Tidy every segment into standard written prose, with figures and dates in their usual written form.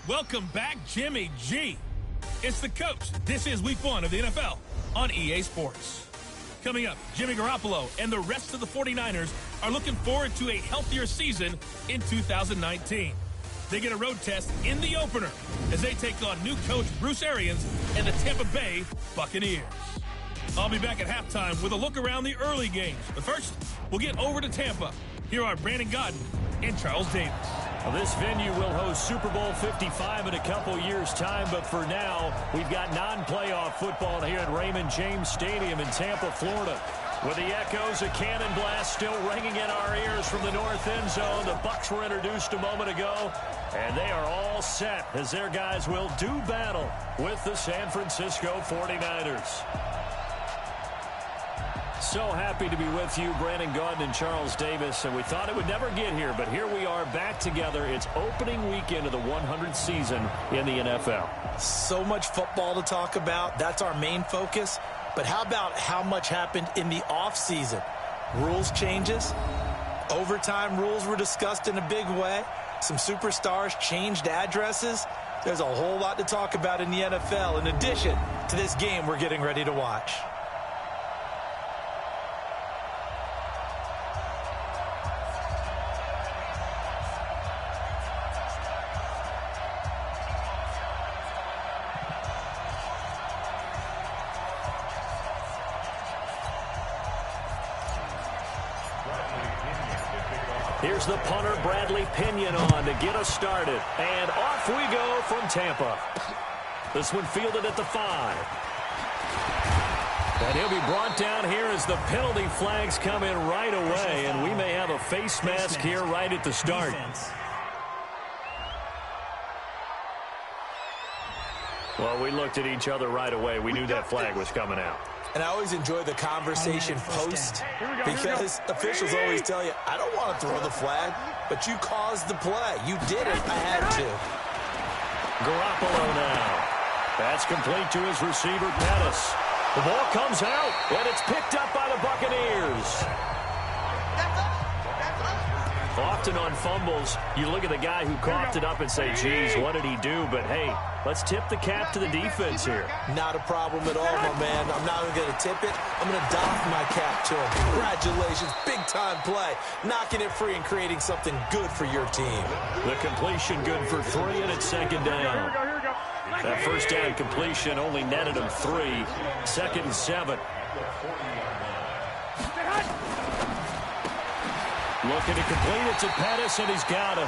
Welcome back, Jimmy G. It's the coach. This is week 1 of the NFL on EA Sports. Coming up, Jimmy Garoppolo and the rest of the 49ers are looking forward to a healthier season in 2019. They get a road test in the opener as they take on new coach Bruce Arians and the Tampa Bay Buccaneers. I'll be back at halftime with a look around the early games. But first, we'll get over to Tampa. Here are Brandon Godden and Charles Davis. Well, this venue will host Super Bowl 55 in a couple years' time, but for now, we've got non-playoff football here at Raymond James Stadium in Tampa, Florida. With the echoes of cannon blast still ringing in our ears from the north end zone, the Bucs were introduced a moment ago, and they are all set as their guys will do battle with the San Francisco 49ers. So happy to be with you, Brandon Gaudin and Charles Davis, and we thought it would never get here, but here we are back together. It's opening weekend of the 100th season in the NFL. So much football to talk about. That's our main focus. But how about how much happened in the offseason? Rules changes. Overtime rules were discussed in a big way. Some superstars changed addresses. There's a whole lot to talk about in the NFL in addition to this game we're getting ready to watch. Here's the punter, Bradley Pinion, on to get us started. And off we go from Tampa. This one fielded at the 5. And he'll be brought down here as the penalty flags come in right away. And we may have a face mask here right at the start. Well, we looked at each other right away. We knew that flag was coming out. And I always enjoy the conversation post because officials always tell you, I don't want to throw the flag, but you caused the play. You did it. I had to. Garoppolo now. That's complete to his receiver, Pettis. The ball comes out, and it's picked up by the Buccaneers. Often on fumbles, you look at the guy who coughed it up and say, geez, what did he do? But, hey, let's tip the cap to the defense here. Not a problem at all, my man. I'm not even going to tip it. I'm going to doff my cap to him. Congratulations. Big-time play. Knocking it free and creating something good for your team. The completion good for 3, and it's second down. That first down completion only netted him 3. 2nd and 7. Looking to complete it to Pettis, and he's got him.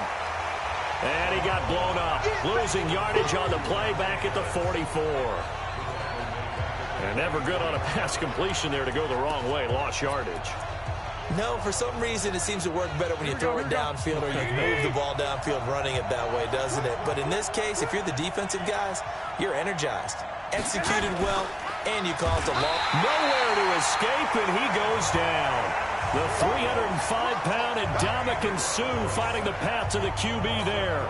And he got blown up. Losing yardage on the play back at the 44. And never good on a pass completion there to go the wrong way. Lost yardage. No, for some reason it seems to work better when you throw it downfield or you move the ball downfield running it that way, doesn't it? But in this case, if you're the defensive guys, you're energized. Executed well, and you caused a loss. Nowhere to escape, and he goes down. The 305-pound Ndamukong Suh finding the path to the QB there.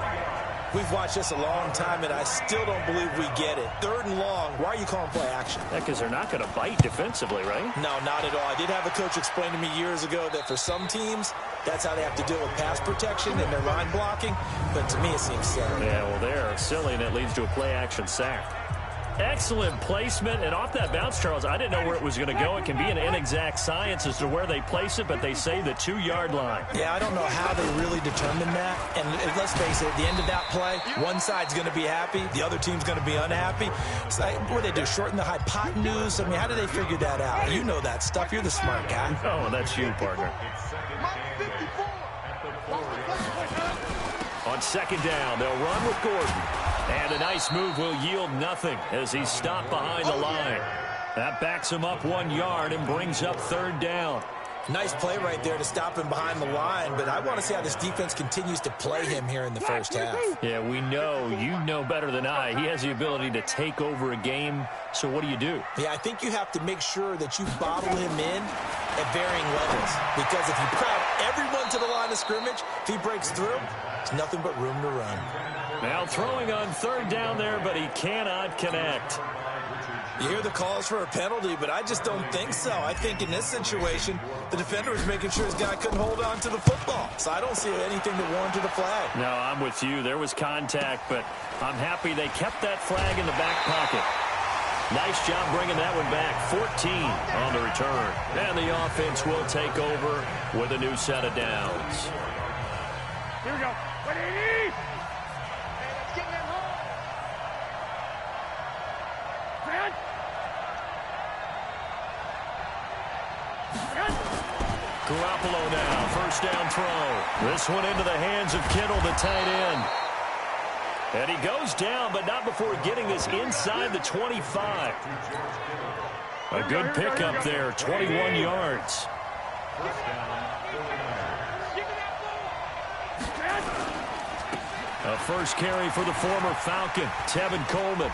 We've watched this a long time, and I still don't believe we get it. 3rd and long. Why are you calling play action? Because they're not going to bite defensively, right? No, not at all. I did have a coach explain to me years ago that for some teams, that's how they have to deal with pass protection and their line blocking. But to me, it seems silly. Yeah, well, they're silly, and it leads to a play action sack. Excellent placement, and off that bounce, Charles, I didn't know where it was going to go. It can be an inexact science as to where they place it, but they say the 2-yard line. Yeah, I don't know how they really determine that. And let's face it, at the end of that play, one side's going to be happy, the other team's going to be unhappy. It's like, what do they do, shorten the hypotenuse? I mean, how do they figure that out? You know that stuff. You're the smart guy. Oh, that's you, partner. On 2nd down, they'll run with Gordon. And a nice move will yield nothing as he's stopped behind the line. That backs him up 1 yard and brings up 3rd down. Nice play right there to stop him behind the line, but I want to see how this defense continues to play him here in the first half. Yeah, we know. You know better than I. He has the ability to take over a game, so what do? Yeah, I think you have to make sure that you bottle him in at varying levels, because if you crowd everyone to the line of scrimmage, if he breaks through, there's nothing but room to run. Now throwing on 3rd down there, but he cannot connect. You hear the calls for a penalty, but I just don't think so. I think in this situation, the defender was making sure his guy couldn't hold on to the football. So I don't see anything that warranted a flag. No, I'm with you. There was contact, but I'm happy they kept that flag in the back pocket. Nice job bringing that one back. 14 on the return. And the offense will take over with a new set of downs. Here we go. Garoppolo now, first down throw. This one into the hands of Kittle, the tight end. And he goes down, but not before getting this inside the 25. A good pickup there, 21 yards. A first carry for the former Falcon, Tevin Coleman.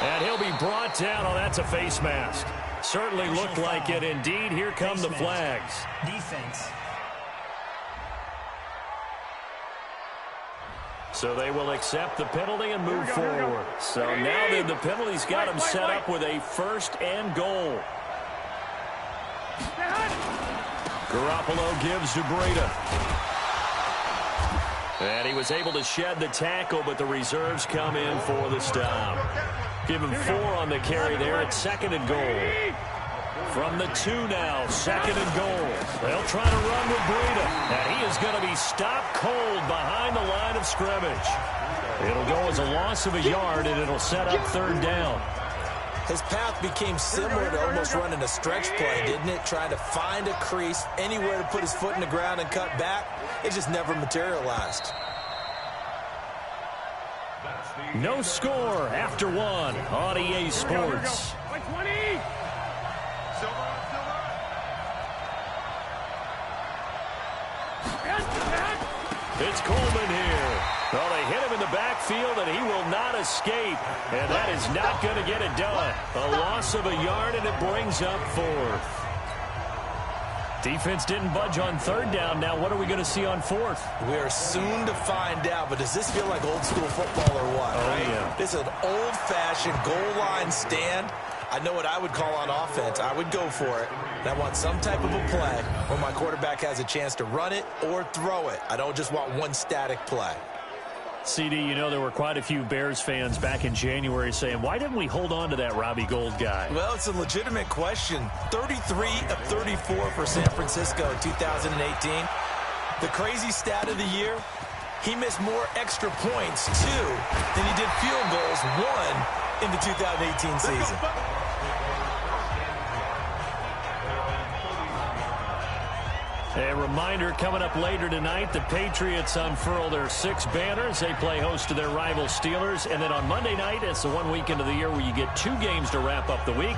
And he'll be brought down. Oh, that's a face mask. Certainly looked like it. Indeed, here come the flags. Defense. So they will accept the penalty and move forward. So now then the penalty's got them set up with a first and goal. Garoppolo gives to Breida. And he was able to shed the tackle, but the reserves come in for the stop. Give him 4 on the carry there at second and goal. From the 2 now, second and goal. They'll try to run with Breida. And he is going to be stopped cold behind the line of scrimmage. It'll go as a loss of a yard, and it'll set up third down. His path became similar to almost running a stretch play, didn't it? Trying to find a crease, anywhere to put his foot in the ground and cut back. It just never materialized. No score after 1 on EA Sports. It's Coleman here. Well, they hit him in the backfield, and he will not escape. And that is not going to get it done. A loss of a yard, and it brings up 4th. Defense didn't budge on third down. Now what are we going to see on 4th? We are soon to find out, but does this feel like old school football or what? Oh, right? yeah. This is an old-fashioned goal line stand. I know what I would call on offense. I would go for it. And I want some type of a play where my quarterback has a chance to run it or throw it. I don't just want one static play. CD, you know there were quite a few Bears fans back in January saying, why didn't we hold on to that Robbie Gould guy? Well, it's a legitimate question. 33 of 34 for San Francisco in 2018. The crazy stat of the year, he missed more extra points, 2, than he did field goals, 1, in the 2018 season. A reminder coming up later tonight, the Patriots unfurl their 6 banners. They play host to their rival Steelers. And then on Monday night, it's the one weekend of the year where you get 2 games to wrap up the week.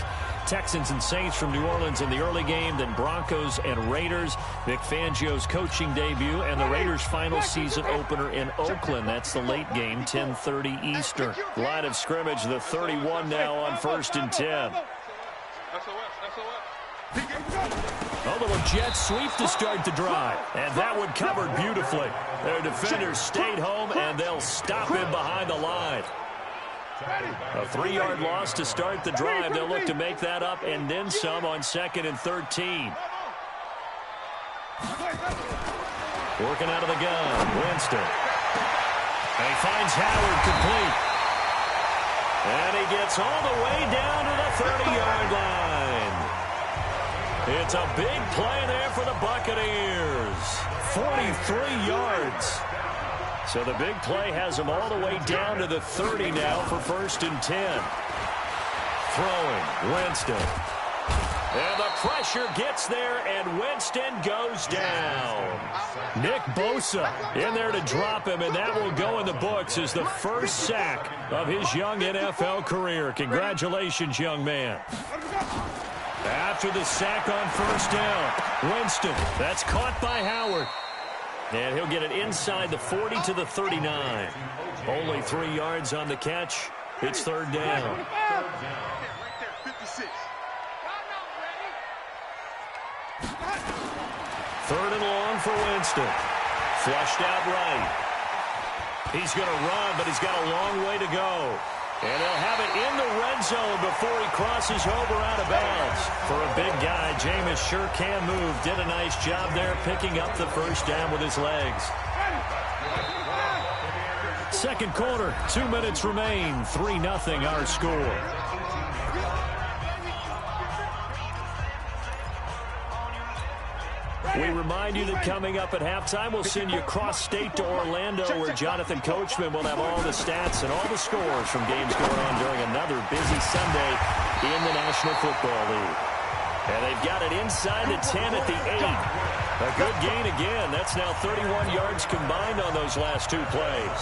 Texans and Saints from New Orleans in the early game, then Broncos and Raiders. Vic Fangio's coaching debut, and the Raiders' final season opener in Oakland. That's the late game, 10:30 Eastern. Line of scrimmage, the 31 now on 1st and 10. A little jet sweep to start the drive. And that one covered beautifully. Their defenders stayed home, and they'll stop him behind the line. A 3-yard loss to start the drive. They'll look to make that up and then some on 2nd and 13. Working out of the gun, Winston. And he finds Howard complete. And he gets all the way down to the 30-yard line. It's a big play there for the Buccaneers. 43 yards. So the big play has them all the way down to the 30 now for 1st and 10. Throwing, Winston. And the pressure gets there, and Winston goes down. Nick Bosa in there to drop him, and that will go in the books as the first sack of his young NFL career. Congratulations, young man. After the sack on 1st down, Winston, that's caught by Howard. And he'll get it inside the 40 to the 39. Only 3 yards on the catch. It's 3rd down. 3rd and long for Winston. Flushed out right. He's going to run, but he's got a long way to go. And they'll have it in the red zone before he crosses over out of bounds. For a big guy, Jameis sure can move. Did a nice job there picking up the first down with his legs. Second quarter, 2 minutes remain. 3-0 our score. We remind you that coming up at halftime, we'll send you cross-state to Orlando, where Jonathan Coachman will have all the stats and all the scores from games going on during another busy Sunday in the National Football League. And they've got it inside the 10 at the 8. A good gain again. That's now 31 yards combined on those last 2 plays.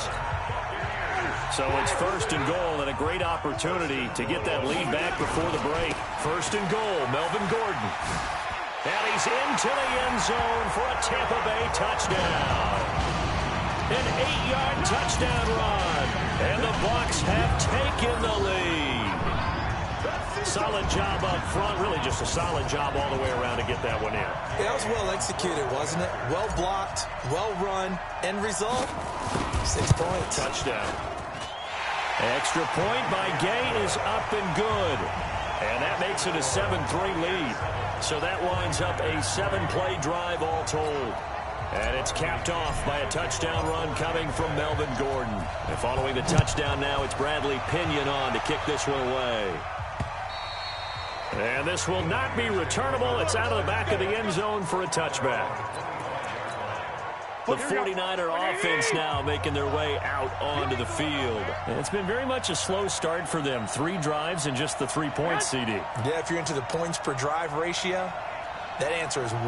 So it's first and goal, and a great opportunity to get that lead back before the break. First and goal, Melvin Gordon. And he's into the end zone for a Tampa Bay touchdown. An 8-yard touchdown run. And the Bucs have taken the lead. Solid job up front. Really just a solid job all the way around to get that one in. Yeah, it was well executed, wasn't it? Well blocked, well run. End result, 6 points. Touchdown. Extra point by Gay is up and good. And that makes it a 7-3 lead. So that winds up a 7-play drive all told. And it's capped off by a touchdown run coming from Melvin Gordon. And following the touchdown now, it's Bradley Pinion on to kick this one away. And this will not be returnable. It's out of the back of the end zone for a touchback. The 49er offense now making their way out onto the field. And it's been very much a slow start for them. 3 drives and just the 3 points, CD. Yeah, if you're into the points per drive ratio, that answer is 1.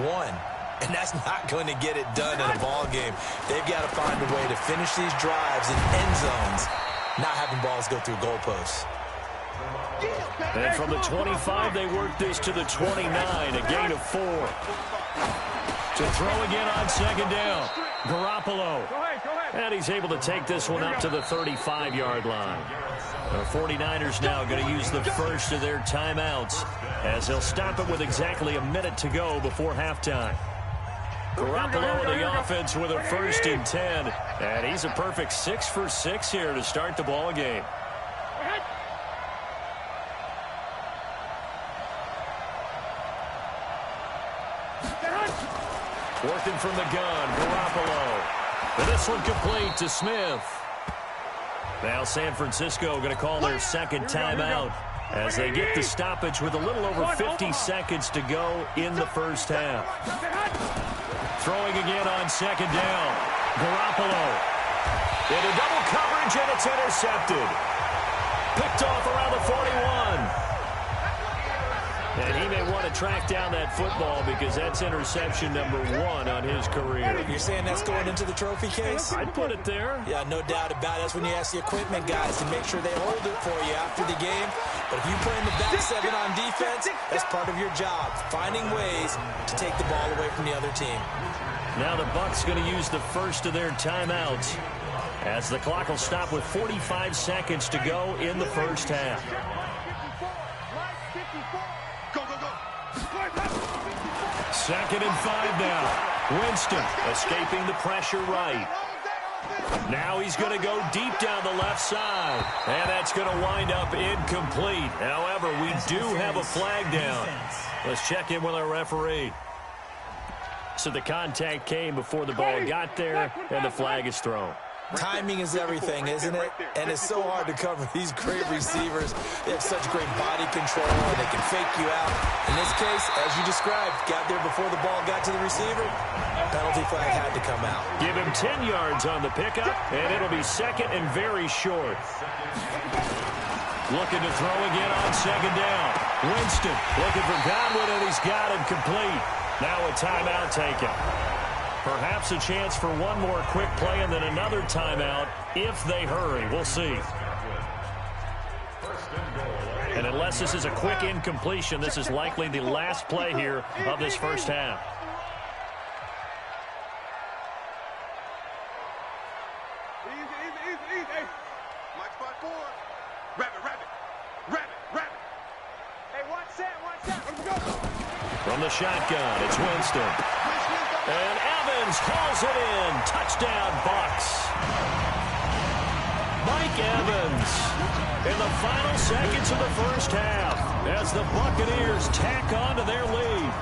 And that's not going to get it done in a ball game. They've got to find a way to finish these drives in end zones, not having balls go through goalposts. And from the 25, they work this to the 29, a gain of 4. To throw again on second down. Garoppolo. And he's able to take this one up to the 35-yard line. The 49ers now going to use the first of their timeouts as they'll stop it with exactly a minute to go before halftime. Garoppolo in the offense with a 1st and 10. And he's a perfect 6 for 6 here to start the ball game. Working from the gun, Garoppolo. And this one complete to Smith. Now San Francisco going to call their second timeout as they get the stoppage with a little over 50 seconds to go in the first half. Throwing again on second down. Garoppolo. Into double coverage, and it's intercepted. Picked off around the 41. And he may want to track down that football because that's interception number 1 on his career. You're saying that's going into the trophy case? I'd put it there. Yeah, no doubt about it. That's when you ask the equipment guys to make sure they hold it for you after the game. But if you play in the back 7 on defense, that's part of your job, finding ways to take the ball away from the other team. Now the Bucs going to use the first of their timeouts as the clock will stop with 45 seconds to go in the first half. Second and 5 now. Winston escaping the pressure right. Now he's going to go deep down the left side. And that's going to wind up incomplete. However, we do have a flag down. Let's check in with our referee. So the contact came before the ball got there, and the flag is thrown. Timing is everything, isn't it? And it's so hard to cover these great receivers. They have such great body control, and they can fake you out. In this case, as you described, got there before the ball got to the receiver. Penalty flag had to come out. Give him 10 yards on the pickup, and it'll be second and very short. Looking to throw again on second down. Winston looking for Godwin, and he's got him complete. Now a timeout taken. Perhaps a chance for one more quick play and then another timeout if they hurry. We'll see. And unless this is a quick incompletion, this is likely the last play here of this first half. Easy. Mike spot 4. Rabbit. Hey, one set. Let's go. From the shotgun, it's Winston. And Evans hauls it in. Touchdown, Bucs. Mike Evans in the final seconds of the first half as the Buccaneers tack on to their lead.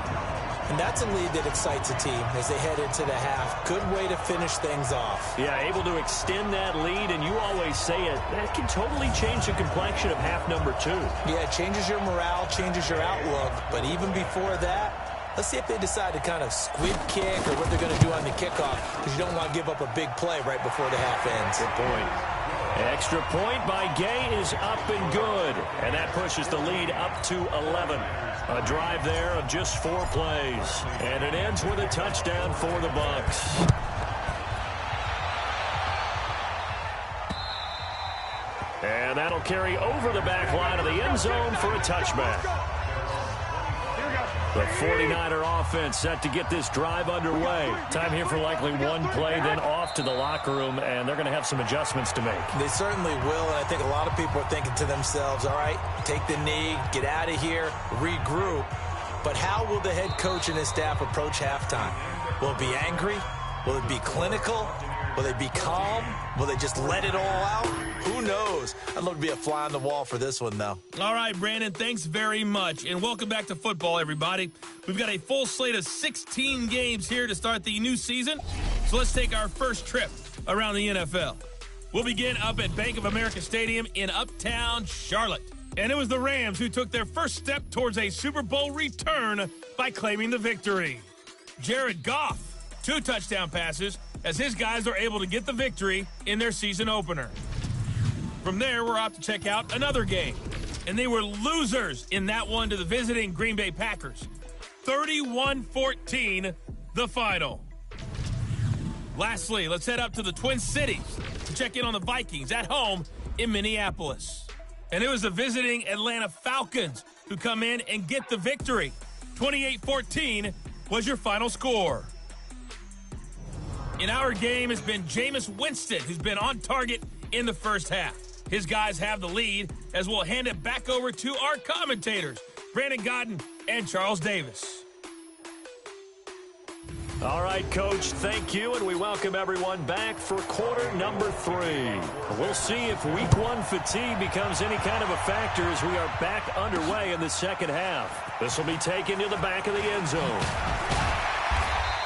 And that's a lead that excites a team as they head into the half. Good way to finish things off. Yeah, able to extend that lead, and you always say it, that can totally change the complexion of half number 2. Yeah, it changes your morale, changes your outlook. But even before that, let's see if they decide to kind of squib kick or what they're going to do on the kickoff, because you don't want to give up a big play right before the half ends. Good point. Extra point by Gay is up and good, and that pushes the lead up to 11. A drive there of just 4 plays, and it ends with a touchdown for the Bucs. And that'll carry over the back line of the end zone for a touchback. The 49er offense set to get this drive underway. Time here for likely one play, then off to the locker room, and they're going to have some adjustments to make. They certainly will, and I think a lot of people are thinking to themselves, all right, take the knee, get out of here, regroup. But how will the head coach and his staff approach halftime? Will it be angry? Will it be clinical? Will they be calm? Will they just let it all out? Who knows? I'd love to be a fly on the wall for this one, though. All right, Brandon, thanks very much. And welcome back to football, everybody. We've got a full slate of 16 games here to start the new season. So let's take our first trip around the NFL. We'll begin up at Bank of America Stadium in Uptown Charlotte. And it was the Rams who took their first step towards a Super Bowl return by claiming the victory. Jared Goff, 2 touchdown passes, as his guys are able to get the victory in their season opener. From there, we're off to check out another game. And they were losers in that one to the visiting Green Bay Packers. 31-14, the final. Lastly, let's head up to the Twin Cities to check in on the Vikings at home in Minneapolis. And it was the visiting Atlanta Falcons who come in and get the victory. 28-14 was your final score. In our game has been Jameis Winston, who's been on target in the first half. His guys have the lead, as we'll hand it back over to our commentators, Brandon Godden and Charles Davis. All right, Coach, thank you, and we welcome everyone back for quarter number 3. We'll see if week 1 fatigue becomes any kind of a factor as we are back underway in the second half. This will be taken to the back of the end zone.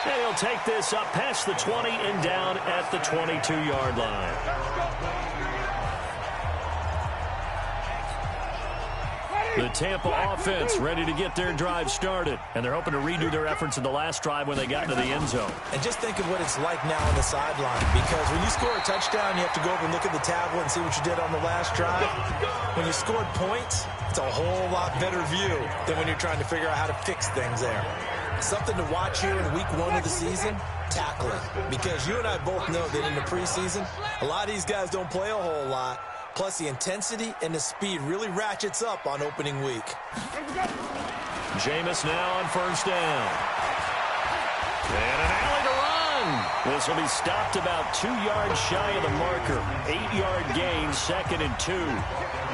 And he'll take this up past the 20 and down at the 22-yard line. The Tampa offense ready to get their drive started. And they're hoping to redo their efforts in the last drive when they got into the end zone. And just think of what it's like now on the sideline. Because when you score a touchdown, you have to go over and look at the tablet and see what you did on the last drive. When you scored points, it's a whole lot better view than when you're trying to figure out how to fix things there. Something to watch here in week 1 of the season, tackling. Because you and I both know that in the preseason, a lot of these guys don't play a whole lot. Plus, the intensity and the speed really ratchets up on opening week. Jameis now on first down. And an alley to run. This will be stopped about 2 yards shy of the marker. 8-yard gain, 2nd and 2.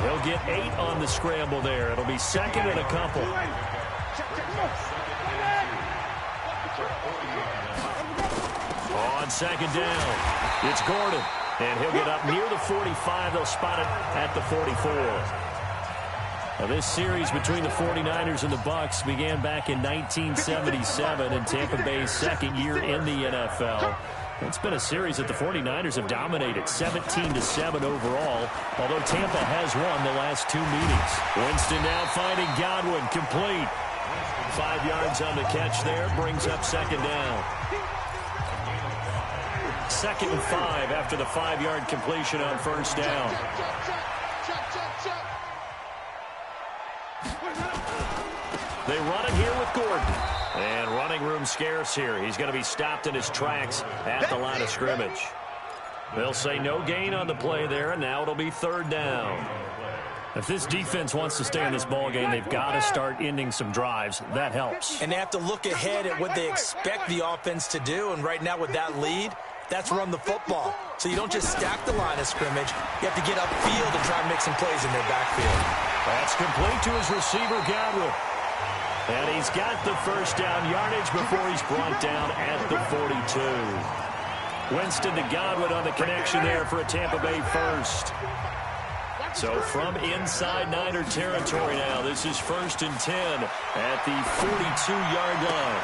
He'll get 8 on the scramble there. It'll be 2nd and a couple. On 2nd down, it's Gordon. And he'll get up near the 45. They'll spot it at the 44. Now, this series between the 49ers and the Bucs began back in 1977 in Tampa Bay's 2nd year in the NFL. It's been a series that the 49ers have dominated, 17-7 overall, although Tampa has won the last 2 meetings. Winston now finding Godwin, complete. 5 yards on the catch there, brings up 2nd down. 2nd and 5 after the 5-yard completion on first down. They run it here with Gordon. And running room scarce here. He's going to be stopped in his tracks at the line of scrimmage. They'll say no gain on the play there, and now it'll be 3rd down. If this defense wants to stay in this ballgame, they've got to start ending some drives. That helps. And they have to look ahead at what they expect the offense to do. And right now with that lead, that's run the football. So you don't just stack the line of scrimmage. You have to get upfield and try and make some plays in their backfield. That's complete to his receiver, Godwin. And he's got the first down yardage before he's brought down at the 42. Winston to Godwin on the connection there for a Tampa Bay first. So from inside Niner territory now, this is 1st and 10 at the 42-yard line.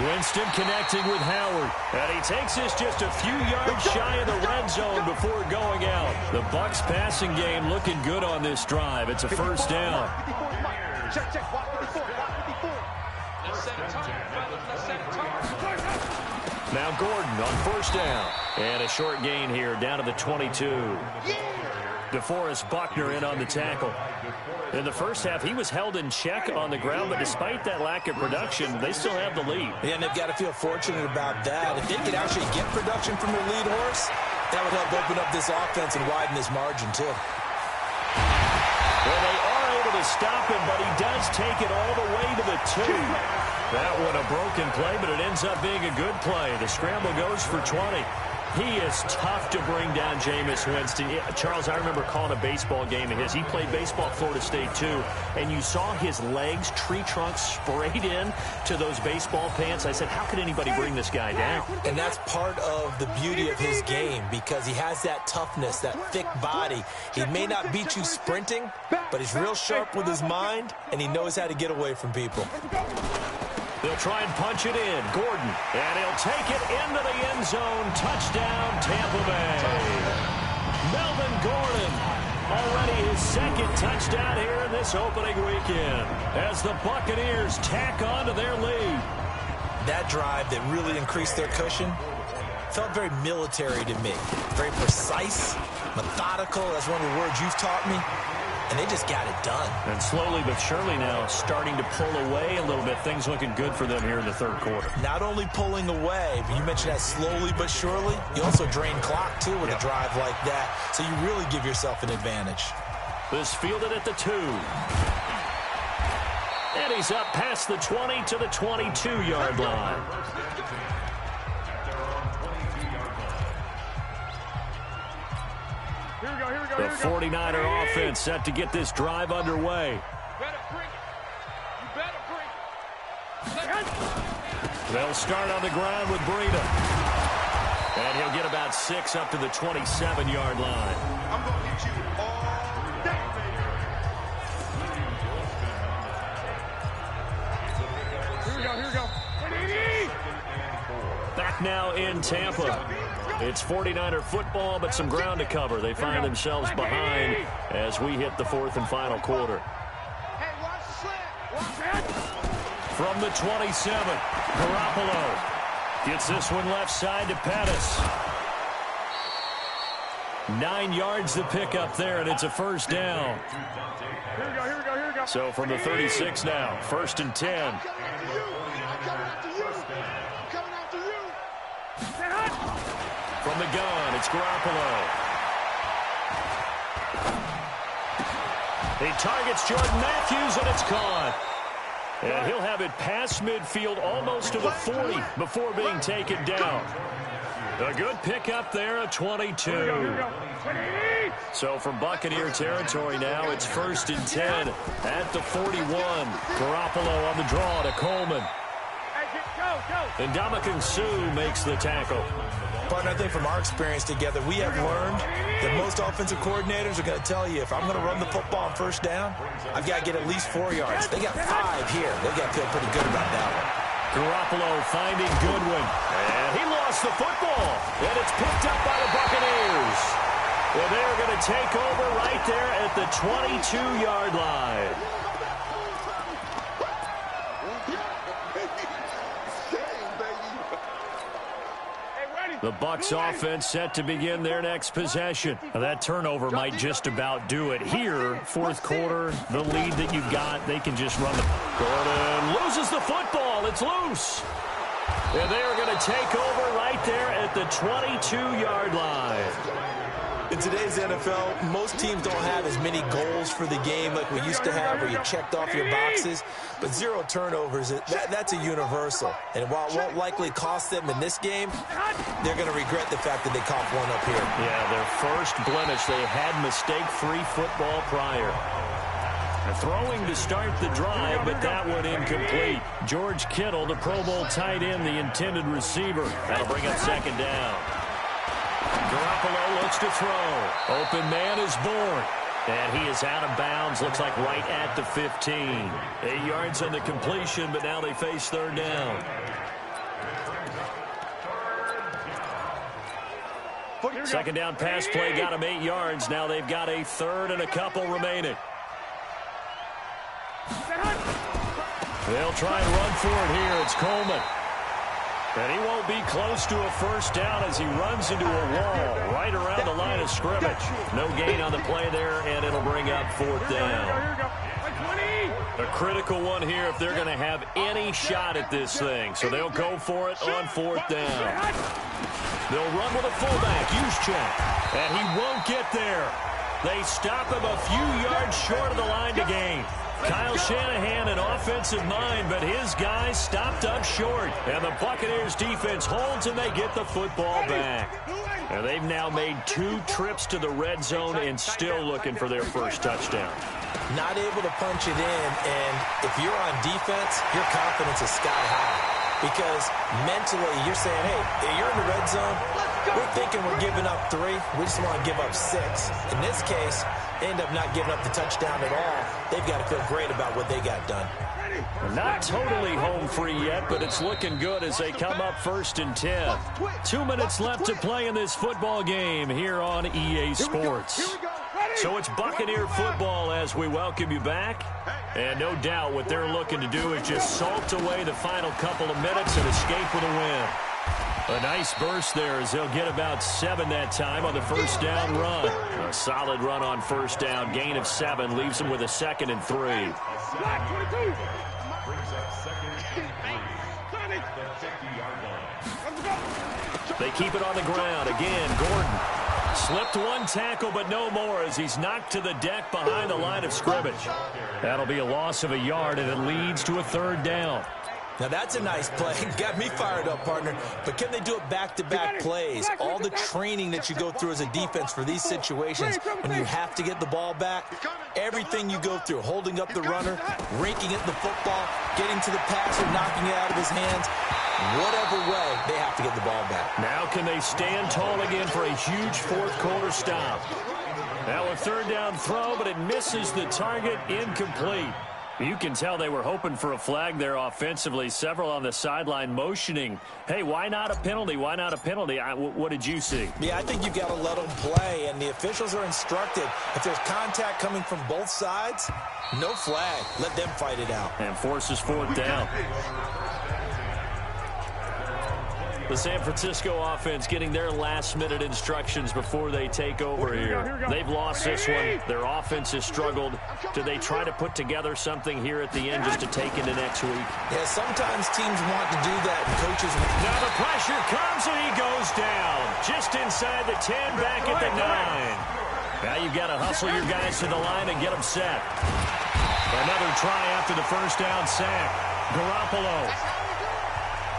Winston connecting with Howard. And he takes this just a few yards shy of the red zone before going out. The Bucs passing game looking good on this drive. It's a first down. Now Gordon on first down. And a short gain here down to the 22. DeForest Buckner in on the tackle. In the first half, he was held in check on the ground, but despite that lack of production, they still have the lead. Yeah, and they've got to feel fortunate about that. If they could actually get production from their lead horse, that would help open up this offense and widen this margin, too. Well, they are able to stop him, but he does take it all the way to the 2. That one a broken play, but it ends up being a good play. The scramble goes for 20. He is tough to bring down, Jameis Winston. Charles, I remember calling a baseball game of his. He played baseball at Florida State, too. And you saw his legs, tree trunks sprayed in to those baseball pants. I said, how could anybody bring this guy down? And that's part of the beauty of his game because he has that toughness, that thick body. He may not beat you sprinting, but he's real sharp with his mind, and he knows how to get away from people. They'll try and punch it in. Gordon. And he'll take it into the end zone. Touchdown, Tampa Bay. Melvin Gordon. Already his second touchdown here in this opening weekend as the Buccaneers tack on to their lead. That drive that really increased their cushion felt very military to me. Very precise, methodical. That's one of the words you've taught me. And they just got it done. And slowly but surely now starting to pull away a little bit. Things looking good for them here in the third quarter. Not only pulling away, but you mentioned that slowly but surely. You also drain clock, too, with a drive like that. So you really give yourself an advantage. This fielded at the 2. And he's up past the 20 to the 22-yard line. The 49er offense set to get this drive underway. They'll start on the ground with Breida. And he'll get about 6 up to the 27-yard line. I'm going to hit you all day. Here we go. Back now in Tampa. It's 49er football, but some ground to cover. They find themselves behind as we hit the 4th and final quarter. Hey, watch the slant. From the 27, Garoppolo gets this one left side to Pettis. 9 yards to pick up there, and it's a first down. Here we go. So from the 36 now, 1st and 10. I'm coming after you. From the gun, it's Garoppolo. He targets Jordan Matthews, and it's caught. And he'll have it past midfield almost to the 40 before being taken down. A good pickup there, a 22. So from Buccaneer territory now, it's 1st and 10 at the 41. Garoppolo on the draw to Coleman. And Ndamukong Suh makes the tackle. Partner, I think from our experience together, we have learned that most offensive coordinators are going to tell you, if I'm going to run the football on first down, I've got to get at least 4 yards. They got 5 here. They've got to feel pretty good about that one. Garoppolo finding Goodwin. And he lost the football. And it's picked up by the Buccaneers. Well, they're going to take over right there at the 22-yard line. The Bucs offense set to begin their next possession. Now, that turnover might just about do it here. 4th quarter, the lead that you've got, they can just run the... Gordon loses the football. It's loose. And they are going to take over right there at the 22-yard line. In today's NFL, most teams don't have as many goals for the game like we used to have where you checked off your boxes. But 0 turnovers, that's a universal. And while it won't likely cost them in this game, they're going to regret the fact that they coughed one up here. Yeah, their first blemish. They had mistake-free football prior. Throwing to start the drive, but that one incomplete. George Kittle, the Pro Bowl tight end, the intended receiver. That'll bring up 2nd down. Garoppolo looks to throw. Open man is born. And he is out of bounds, looks like right at the 15. 8 yards on the completion, but now they face third down. Second down pass play got him 8 yards. Now they've got a third and a couple remaining. They'll try and run for it here. It's Coleman. And he won't be close to a first down as he runs into a wall right around the line of scrimmage. No gain on the play there, and it'll bring up fourth down. A critical one here if they're going to have any shot at this thing. So they'll go for it on fourth down. They'll run with a fullback, Juszczyk, and he won't get there. They stop him a few yards short of the line to gain. Kyle Shanahan, an offensive mind, but his guys stopped up short. And the Buccaneers defense holds, and they get the football back. And they've now made 2 trips to the red zone and still looking for their first touchdown. Not able to punch it in, and if you're on defense, your confidence is sky high. Because mentally, you're saying, hey, you're in the red zone. We're thinking we're giving up 3. We just want to give up 6. In this case, they end up not giving up the touchdown at all. They've got to feel great about what they got done. Not totally home free yet, but it's looking good as they come up first and 10. 2 minutes left to play in this football game here on EA Sports. So it's Buccaneer football as we welcome you back. And no doubt what they're looking to do is just salt away the final couple of minutes and escape with a win. A nice burst there as they'll get about 7 that time on the first down run. A solid run on first down. Gain of 7 leaves them with a 2nd and 3. They keep it on the ground. Again, Gordon. Slipped 1 tackle, but no more as he's knocked to the deck behind the line of scrimmage. That'll be a loss of a yard, and it leads to a third down. Now, that's a nice play. Got me fired up, partner. But can they do it back-to-back plays? All the training that you go through as a defense for these situations, when you have to get the ball back, everything you go through, holding up the runner, raking it the football, getting to the passer, knocking it out of his hands, whatever way, they have to get the ball back. Now can they stand tall again for a huge fourth-quarter stop? Now a third down throw, but it misses the target, incomplete. You can tell they were hoping for a flag there offensively. Several on the sideline motioning, hey, why not a penalty? Why not a penalty? What did you see? Yeah, I think you've got to let them play, and the officials are instructed. If there's contact coming from both sides, no flag. Let them fight it out. And forces fourth down. The San Francisco offense getting their last-minute instructions before they take over here. They've lost this one. Their offense has struggled. Do they try to put together something here at the end just to take into next week? Yeah, sometimes teams want to do that, and coaches... Now the pressure comes, and he goes down. Just inside the 10, back at the 9. Now you've got to hustle your guys to the line and get them set. Another try after the first down sack. Garoppolo.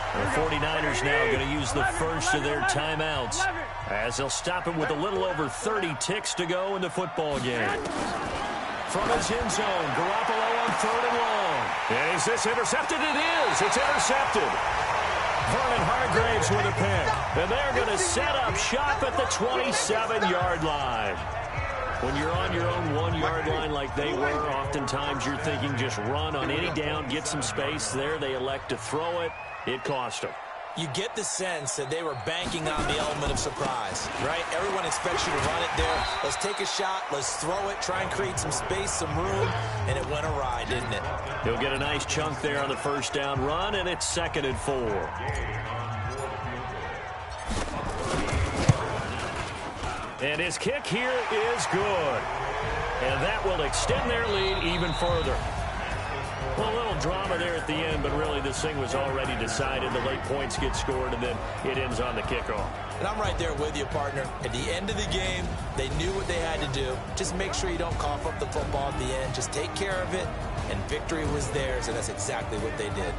The 49ers now going to use the first of their timeouts as they'll stop him with a little over 30 ticks to go in the football game. From his end zone, Garoppolo on 3rd and long. And is this intercepted? It is. It's intercepted. Vernon Hargraves with a pick. And they're going to set up shop at the 27-yard line. When you're on your own 1-yard line like they were, oftentimes you're thinking just run on any down, get some space. There they elect to throw it. It cost them. You get the sense that they were banking on the element of surprise, right? Everyone expects you to run it there. Let's take a shot. Let's throw it. Try and create some space, some room. And it went awry, didn't it? He'll get a nice chunk there on the first down run, and it's 2nd and 4. And his kick here is good. And that will extend their lead even further. Well, a little drama there at the end, but really this thing was already decided. The late points get scored, and then it ends on the kickoff. And I'm right there with you, partner. At the end of the game, they knew what they had to do. Just make sure you don't cough up the football at the end. Just take care of it, and victory was theirs, and that's exactly what they did.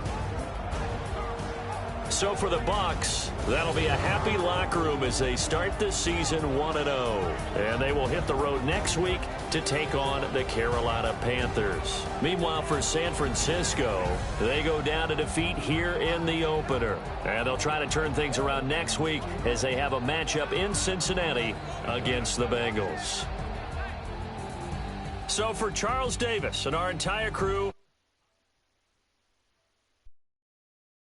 So for the Bucs, that'll be a happy locker room as they start the season 1-0. And they will hit the road next week to take on the Carolina Panthers. Meanwhile, for San Francisco, they go down to defeat here in the opener. And they'll try to turn things around next week as they have a matchup in Cincinnati against the Bengals. So for Charles Davis and our entire crew,